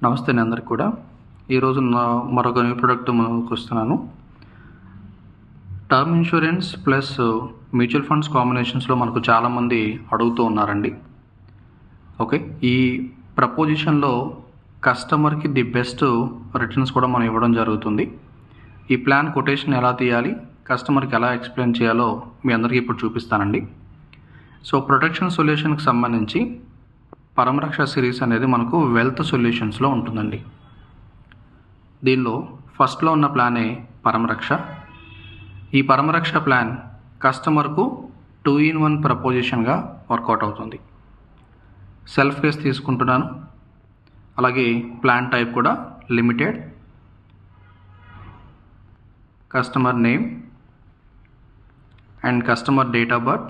నమస్తే అందరికి కూడా. ఈరోజు మరొక న్యూ ప్రోడక్ట్ మనకు వస్తున్నాను. Term insurance plus mutual funds కాంబినేషన్స్లో మనకు చాలామంది అడుగుతూ ఉన్నారండి. ఓకే, ఈ ప్రపోజిషన్లో కస్టమర్కి ది బెస్ట్ రిటర్న్స్ కూడా మనం ఇవ్వడం జరుగుతుంది. ఈ ప్లాన్ కొటేషన్ ఎలా తీయాలి, కస్టమర్కి ఎలా ఎక్స్ప్లెయిన్ చేయాలో మీ అందరికీ ఇప్పుడు చూపిస్తానండి. సో ప్రొటెక్షన్ సొల్యూషన్కి సంబంధించి పరమరక్ష సిరీస్ అనేది మనకు వెల్త్ సొల్యూషన్స్లో ఉంటుందండి. దీనిలో ఫస్ట్లో ఉన్న ప్లానే పరమరక్ష. ఈ పరమరక్ష ప్లాన్ కస్టమర్కు 2-in-1 ప్రపోజిషన్గా వర్కౌట్ అవుతుంది. సెల్ఫ్ కేస్ తీసుకుంటున్నాను. అలాగే ప్లాన్ టైప్ కూడా limited, customer name and customer date of birth.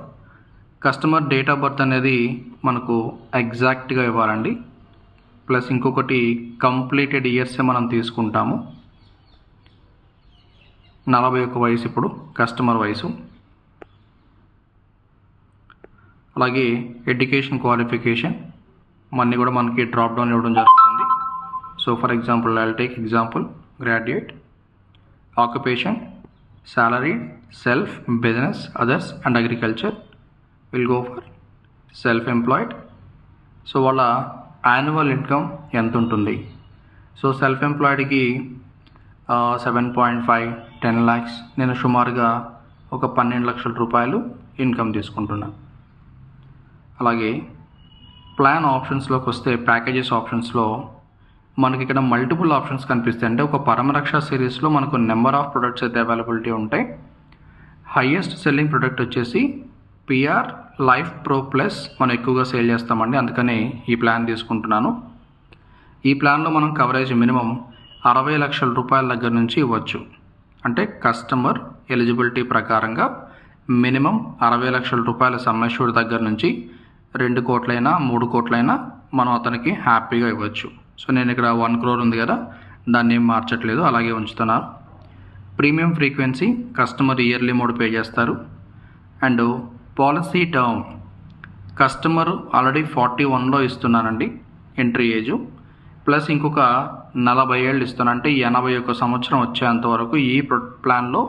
Customer date of birth అనేది మనకు ఎగ్జాక్ట్గా ఇవ్వాలండి. ప్లస్ ఇంకొకటి కంప్లీటెడ్ ఇయర్సే మనం తీసుకుంటాము. 41 వయసు ఇప్పుడు కస్టమర్ వయసు. అలాగే ఎడ్యుకేషన్ క్వాలిఫికేషన్ మనీ కూడా మనకి డ్రాప్ డౌన్ ఇవ్వడం జరుగుతుంది. So for example I will take example graduate. Occupation salary, self, business, others and agriculture. Will go for self-employed. So వాళ్ళ యాన్యువల్ ఇన్కమ్ ఎంత ఉంటుంది? సో సెల్ఫ్ ఎంప్లాయిడ్కి 7.5 10 lakhs. నేను సుమారుగా ఒక 12 లక్షల రూపాయలు ఇన్కమ్ తీసుకుంటున్నాను. అలాగే ప్లాన్ ఆప్షన్స్లోకి వస్తే ప్యాకేజెస్ ఆప్షన్స్లో మనకి ఇక్కడ మల్టిపుల్ ఆప్షన్స్ కనిపిస్తాయి. అంటే ఒక పరమరక్ష సిరీస్లో మనకు నెంబర్ ఆఫ్ ప్రొడక్ట్స్ అయితే అవైలబిలిటీ ఉంటాయి. హైయెస్ట్ సెల్లింగ్ ప్రొడక్ట్ వచ్చేసి పిఆర్ లైఫ్ ప్రో ప్లస్ మనం ఎక్కువగా సేల్ చేస్తామండి, అందుకని ఈ ప్లాన్ తీసుకుంటున్నాను. ఈ ప్లాన్లో మనం కవరేజ్ మినిమం 60 లక్షల రూపాయల దగ్గర నుంచి ఇవ్వచ్చు. అంటే కస్టమర్ ఎలిజిబిలిటీ ప్రకారంగా మినిమం 60 లక్షల రూపాయల సమ్ అష్యూర్డ్ దగ్గర నుంచి 2 కోట్లైనా 3 కోట్లైనా మనం అతనికి హ్యాపీగా ఇవ్వచ్చు. సో నేను ఇక్కడ 1 crore ఉంది కదా, దాన్ని ఏం మార్చట్లేదు, అలాగే ఉంచుతున్నాను. Premium frequency customer yearly mode pay చేస్తారు. And policy term customer already 41లో ఇస్తున్నానండి ఎంట్రీ ఏజు, ప్లస్ ఇంకొక 40 ఏళ్ళు ఇస్తాను. అంటే 81 సంవత్సరం వచ్చేంత వరకు ఈ ప్లాన్లో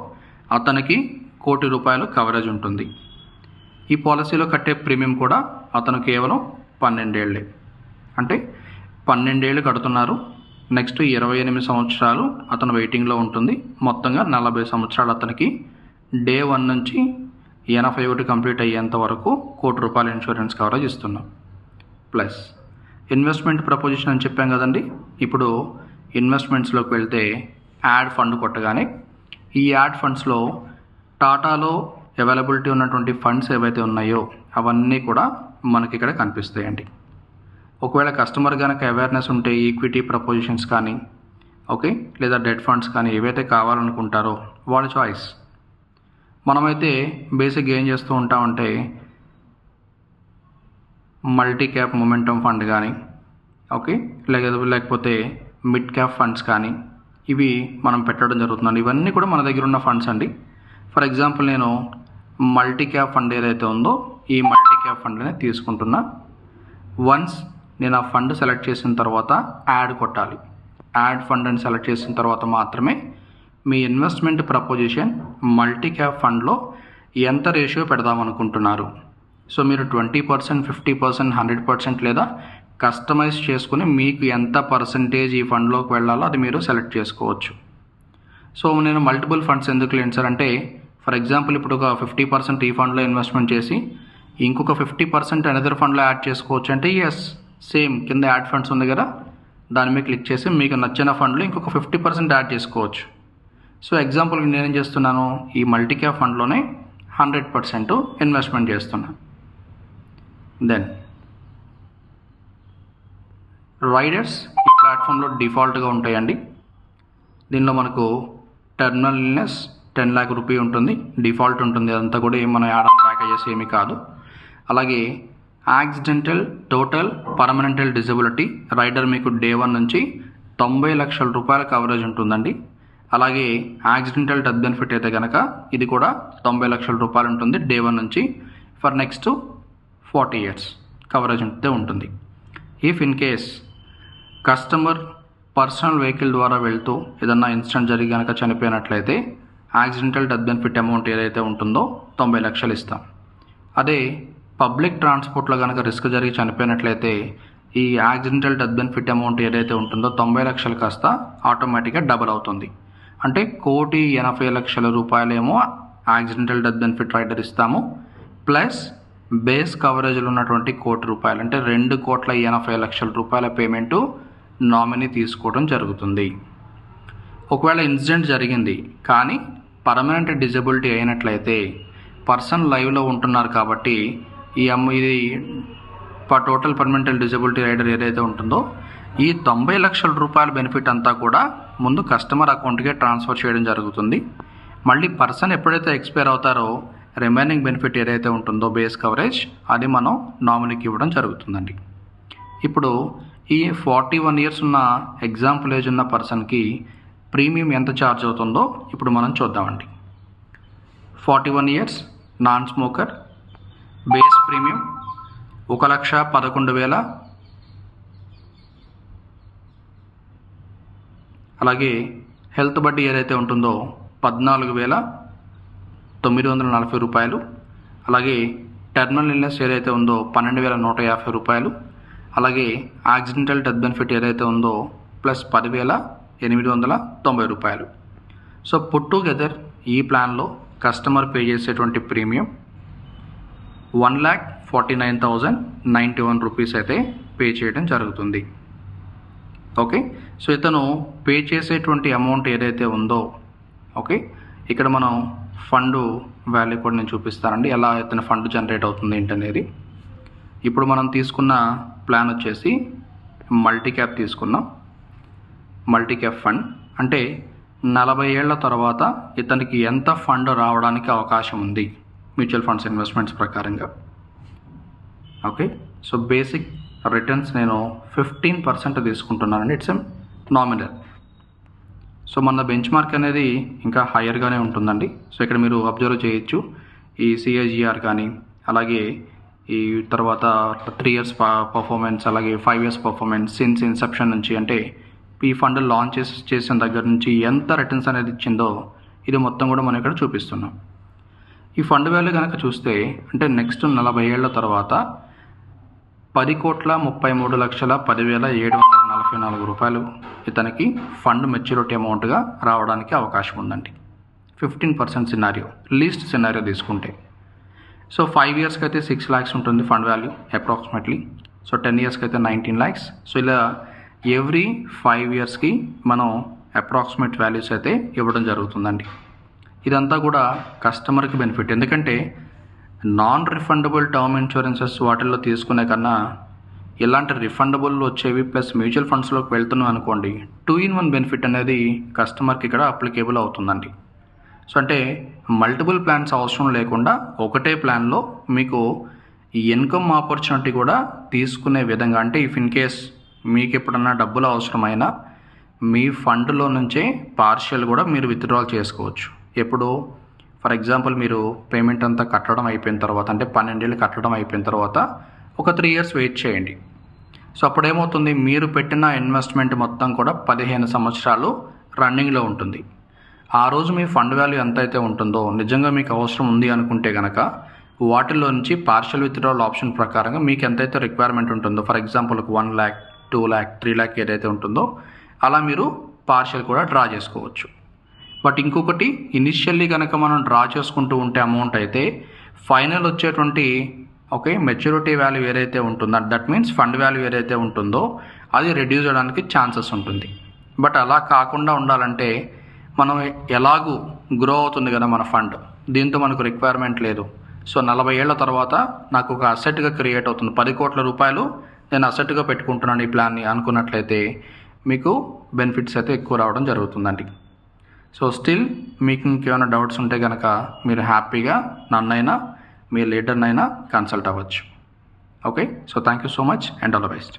అతనికి 1 కోటి రూపాయలు కవరేజ్ ఉంటుంది. ఈ పాలసీలో కట్టే ప్రీమియం కూడా అతను కేవలం 12 ఏళ్ళే. అంటే 12 ఏళ్ళు కడుతున్నారు. నెక్స్ట్ 28 సంవత్సరాలు అతను వెయిటింగ్లో ఉంటుంది. మొత్తంగా 40 సంవత్సరాలు అతనికి డే 1 నుంచి 81 కంప్లీట్ అయ్యేంత వరకు 1 కోటి రూపాయల ఇన్సూరెన్స్ కవరేజ్ ఇస్తున్నాం. ప్లస్ ఇన్వెస్ట్మెంట్ ప్రపోజిషన్ అని చెప్పాం కదండి. ఇప్పుడు ఇన్వెస్ట్మెంట్స్లోకి వెళ్తే యాడ్ ఫండ్ కొట్టగానే ఈ యాడ్ ఫండ్స్లో టాటాలో అవైలబిలిటీ ఉన్నటువంటి ఫండ్స్ ఏవైతే ఉన్నాయో అవన్నీ కూడా మనకి ఇక్కడ కనిపిస్తాయండి. ఒకవేళ కస్టమర్ కనుక అవేర్నెస్ ఉంటే ఈక్విటీ ప్రపోజిషన్స్ కానీ ఓకే, లేదా డెట్ ఫండ్స్ కానీ ఏవైతే కావాలనుకుంటారో వాళ్ళ చాయిస్. మనమైతే బేసిక్గా ఏం చేస్తూ ఉంటామంటే మల్టీ క్యాప్ మొమెంటమ్ ఫండ్ కానీ ఓకే, లేకపోతే మిడ్ క్యాప్ ఫండ్స్ కానీ ఇవి మనం పెట్టడం జరుగుతుంది. ఇవన్నీ కూడా మన దగ్గర ఉన్న ఫండ్స్ అండి. ఫర్ ఎగ్జాంపుల్ నేను మల్టీ క్యాప్ ఫండ్ ఏదైతే ఉందో ఈ మల్టీ క్యాప్ ఫండ్ అనేది తీసుకుంటున్నా. వన్స్ నేను ఆ ఫండ్ సెలెక్ట్ చేసిన తర్వాత యాడ్ కొట్టాలి. యాడ్ ఫండ్ అని సెలెక్ట్ చేసిన తర్వాత మాత్రమే మీ ఇన్వెస్ట్మెంట్ ప్రపోజిషన్ మల్టీ క్యాప్ ఫండ్లో ఎంత రేషియో పెడదామనుకుంటున్నారు. సో మీరు 20%, 50%, 100% లేదా కస్టమైజ్ చేసుకుని మీకు ఎంత పర్సంటేజ్ ఈ ఫండ్లోకి వెళ్ళాలో అది మీరు సెలెక్ట్ చేసుకోవచ్చు. సో నేను మల్టిపుల్ ఫండ్స్ ఎందుకు లేను సార్ అంటే, ఫర్ ఎగ్జాంపుల్ ఇప్పుడు ఒక 50% ఈ ఫండ్లో ఇన్వెస్ట్మెంట్ చేసి ఇంకొక 50% అనదర్ ఫండ్లో యాడ్ చేసుకోవచ్చు అంటే ఎస్, సేమ్ కింద యాడ్ ఫండ్స్ ఉంది కదా, దాని మీద క్లిక్ చేసి మీకు నచ్చిన ఫండ్లో ఇంకొక 50% యాడ్ చేసుకోవచ్చు. సో ఎగ్జాంపుల్కి నేనేం చేస్తున్నాను, ఈ మల్టీ క్యాప్ ఫండ్లోనే 100% ఇన్వెస్ట్మెంట్ చేస్తున్నాను. దెన్ రైడర్స్ ఈ ప్లాట్ఫామ్లో డిఫాల్ట్గా ఉంటాయండి. దీనిలో మనకు టెర్మినల్ ఇల్నెస్ 10 lakh రూపీ ఉంటుంది, డిఫాల్ట్ ఉంటుంది. అదంతా కూడా మనం యాడ్ ఆన్ ప్యాకేజెస్ ఏమీ కాదు. అలాగే యాక్సిడెంటల్, టోటల్, పర్మనెంటల్ డిజబిలిటీ రైడర్ మీకు డే 1 నుంచి 90 లక్షల రూపాయల కవరేజ్ ఉంటుందండి. అలాగే యాక్సిడెంటల్ డెత్ బెనిఫిట్ అయితే కనుక ఇది కూడా 90 లక్షల రూపాయలు ఉంటుంది డే 1 నుంచి ఫర్ నెక్స్ట్ 40 years కవరేజ్ ఉంటే ఉంటుంది. If in case customer personal vehicle ద్వారా వెళ్తూ ఏదన్నా ఇన్సిడెంట్ జరిగి కనుక చనిపోయినట్లయితే యాక్సిడెంటల్ డెత్ బెనిఫిట్ అమౌంట్ ఏదైతే ఉంటుందో 90 లక్షలు ఇస్తాం. అదే పబ్లిక్ ట్రాన్స్పోర్ట్లో కనుక రిస్క్ జరిగి చనిపోయినట్లయితే ఈ యాక్సిడెంటల్ డెత్ బెనిఫిట్ అమౌంట్ ఏదైతే ఉంటుందో 90 లక్షలు కాస్త ఆటోమేటిక్గా డబల్ అవుతుంది. అంటే 1,80,00,000 రూపాయలేమో యాక్సిడెంటల్ డెత్ బెనిఫిట్ రైడర్ ఇస్తాము, ప్లస్ బేస్ కవరేజ్లో ఉన్నటువంటి ₹1,00,00,000 అంటే 2,80,00,000 రూపాయల పేమెంటు నామినీ తీసుకోవడం జరుగుతుంది. ఒకవేళ ఇన్సిడెంట్ జరిగింది కానీ పర్మనెంట్ డిజబిలిటీ అయినట్లయితే పర్సన్ లైవ్లో ఉంటున్నారు కాబట్టి ఇది టోటల్ పర్మనెంట్ డిజబిలిటీ రైడర్ ఏదైతే ఉంటుందో ఈ 90 లక్షల రూపాయల బెనిఫిట్ అంతా కూడా ముందు కస్టమర్ అకౌంట్కే ట్రాన్స్ఫర్ చేయడం జరుగుతుంది. మళ్ళీ పర్సన్ ఎప్పుడైతే ఎక్స్పైర్ అవుతారో రిమైనింగ్ బెనిఫిట్ ఏదైతే ఉంటుందో బేస్ కవరేజ్ అది మనం నామినీకి ఇవ్వడం జరుగుతుందండి. ఇప్పుడు ఈ 41 ఇయర్స్ ఉన్న ఎగ్జాంపుల్ ఏజ్ ఉన్న పర్సన్కి ప్రీమియం ఎంత ఛార్జ్ అవుతుందో ఇప్పుడు మనం చూద్దామండి. 41 years, non smoker, base premium 1,11,000, అలాగే హెల్త్ బడ్డీ ఏదైతే ఉంటుందో 14,940 రూపాయలు, అలాగే టర్మినల్ ఇల్నెస్ ఏదైతే ఉందో 12,150 రూపాయలు, అలాగే యాక్సిడెంటల్ డెత్ బెనిఫిట్ ఏదైతే ఉందో ప్లస్ 10,890 రూపాయలు. సో పుట్ టుగెదర్ ఈ ప్లాన్లో కస్టమర్ పే చేసేటువంటి ప్రీమియం 1,49,091 రూపీస్ అయితే పే చేయడం జరుగుతుంది. ఓకే, సో ఇతను పే చేసేటువంటి అమౌంట్ ఏదైతే ఉందో ఓకే ఇక్కడ మనం ఫండ్ వాల్యూ కూడా నేను చూపిస్తానండి, ఎలా ఇతను ఫండ్ జనరేట్ అవుతుంది ఏంటనేది. ఇప్పుడు మనం తీసుకున్న ప్లాన్ వచ్చేసి మల్టీ క్యాప్ తీసుకున్నాం. మల్టీ క్యాప్ ఫండ్ అంటే 40 ఏళ్ల తర్వాత ఇతనికి ఎంత ఫండ్ రావడానికి అవకాశం ఉంది మ్యూచువల్ ఫండ్స్ ఇన్వెస్ట్మెంట్స్ ప్రకారంగా. ఓకే, సో బేసిక్ రిటర్న్స్ నేను 15% తీసుకుంటున్నానండి. It's nominal. సో మన బెంచ్ మార్క్ అనేది ఇంకా హయ్యర్గానే ఉంటుందండి. సో ఇక్కడ మీరు అబ్జర్వ్ చేయొచ్చు ఈ సిఐజిఆర్ కానీ, అలాగే ఈ తర్వాత 3 ఇయర్స్ పర్ఫార్మెన్స్, అలాగే 5 ఇయర్స్ పర్ఫార్మెన్స్ సిన్స్ ఇన్సెప్షన్ నుంచి, అంటే ఈ ఫండ్ లాంచ్ చేసిన దగ్గర నుంచి ఎంత రిటర్న్స్ అనేది ఇచ్చిందో ఇది మొత్తం కూడా మనం ఇక్కడ చూపిస్తున్నాం. ఈ ఫండ్ వాల్యూ కనుక చూస్తే అంటే నెక్స్ట్ 40 ఏళ్ల తర్వాత 10,33,10,744 రూపాయలు ఇతనికి ఫండ్ మెచ్యూరిటీ అమౌంట్గా రావడానికి అవకాశం ఉందండి. 15% సినారియో, లీస్ట్ సినారియో తీసుకుంటే. సో 5 ఇయర్స్కి అయితే 6 lakhs ఉంటుంది ఫండ్ వాల్యూ అప్రాక్సిమేట్లీ. సో 10 ఇయర్స్కి అయితే 19 lakhs. సో ఇలా ఎవ్రీ 5 ఇయర్స్కి మనం అప్రాక్సిమేట్ వాల్యూస్ అయితే ఇవ్వడం జరుగుతుందండి. ఇదంతా కూడా కస్టమర్కి బెనిఫిట్. ఎందుకంటే నాన్ రిఫండబుల్ టర్మ్ ఇన్సూరెన్సెస్ వాటిల్లో తీసుకునే కన్నా ఇలాంటి రిఫండబుల్ వచ్చేవి ప్లస్ మ్యూచువల్ ఫండ్స్లోకి వెళ్తున్నాం అనుకోండి 2-in-1 బెనిఫిట్ అనేది కస్టమర్కి ఇక్కడ అప్లికేబుల్ అవుతుందండి. సో అంటే మల్టిపుల్ ప్లాన్స్ అవసరం లేకుండా ఒకటే ప్లాన్లో మీకు ఇన్కమ్ ఆపర్చునిటీ కూడా తీసుకునే విధంగా, అంటే ఇఫ్ ఇన్ కేస్ మీకు ఎప్పుడన్నా డబ్బులు అవసరమైనా మీ ఫండ్లో నుంచే పార్షియల్ కూడా మీరు విత్డ్రాల్ చేసుకోవచ్చు. ఎప్పుడు ఫర్ ఎగ్జాంపుల్ మీరు పేమెంట్ అంతా కట్టడం అయిపోయిన తర్వాత, అంటే 12 ఏళ్ళు కట్టడం అయిపోయిన తర్వాత ఒక 3 ఇయర్స్ వెయిట్ చేయండి. సో అప్పుడేమవుతుంది, మీరు పెట్టిన ఇన్వెస్ట్మెంట్ మొత్తం కూడా 15 సంవత్సరాలు రన్నింగ్లో ఉంటుంది. ఆ రోజు మీ ఫండ్ వాల్యూ ఎంత అయితే ఉంటుందో నిజంగా మీకు అవసరం ఉంది అనుకుంటే కనుక వాటిలో నుంచి పార్షియల్ విత్డ్రాల్ ఆప్షన్ ప్రకారంగా మీకు ఎంతైతే రిక్వైర్మెంట్ ఉంటుందో, for example 1 lakh, 2 lakh, 3 lakh ఏదైతే ఉంటుందో అలా మీరు పార్షియల్ కూడా డ్రా చేసుకోవచ్చు. బట్ ఇంకొకటి, ఇనిషియల్లీ కనుక మనం డ్రా చేసుకుంటూ ఉంటే అమౌంట్ అయితే ఫైనల్ వచ్చేటువంటి మెచ్యూరిటీ వాల్యూ ఏదైతే ఉంటుందో, దట్ మీన్స్ ఫండ్ వాల్యూ ఏదైతే ఉంటుందో అది రెడ్యూస్ చేయడానికి ఛాన్సెస్ ఉంటుంది. బట్ అలా కాకుండా ఉండాలంటే మనం ఎలాగూ గ్రో అవుతుంది కదా మన ఫండ్, దీంతో మనకు రిక్వైర్మెంట్ లేదు. సో 40 ఏళ్ల తర్వాత నాకు ఒక అసెట్గా క్రియేట్ అవుతుంది, 10 కోట్ల రూపాయలు నేను అసెట్గా పెట్టుకుంటున్నాను ఈ ప్లాన్ని అనుకున్నట్లయితే మీకు బెనిఫిట్స్ అయితే ఎక్కువ రావడం జరుగుతుందండి. సో స్టిల్ మీకు ఇంకేమైనా డౌట్స్ ఉంటే కనుక మీరు హ్యాపీగా నన్నైనా మీ లీడర్నైనా కన్సల్ట్ అవ్వచ్చు. Okay, so thank you so much and all the best.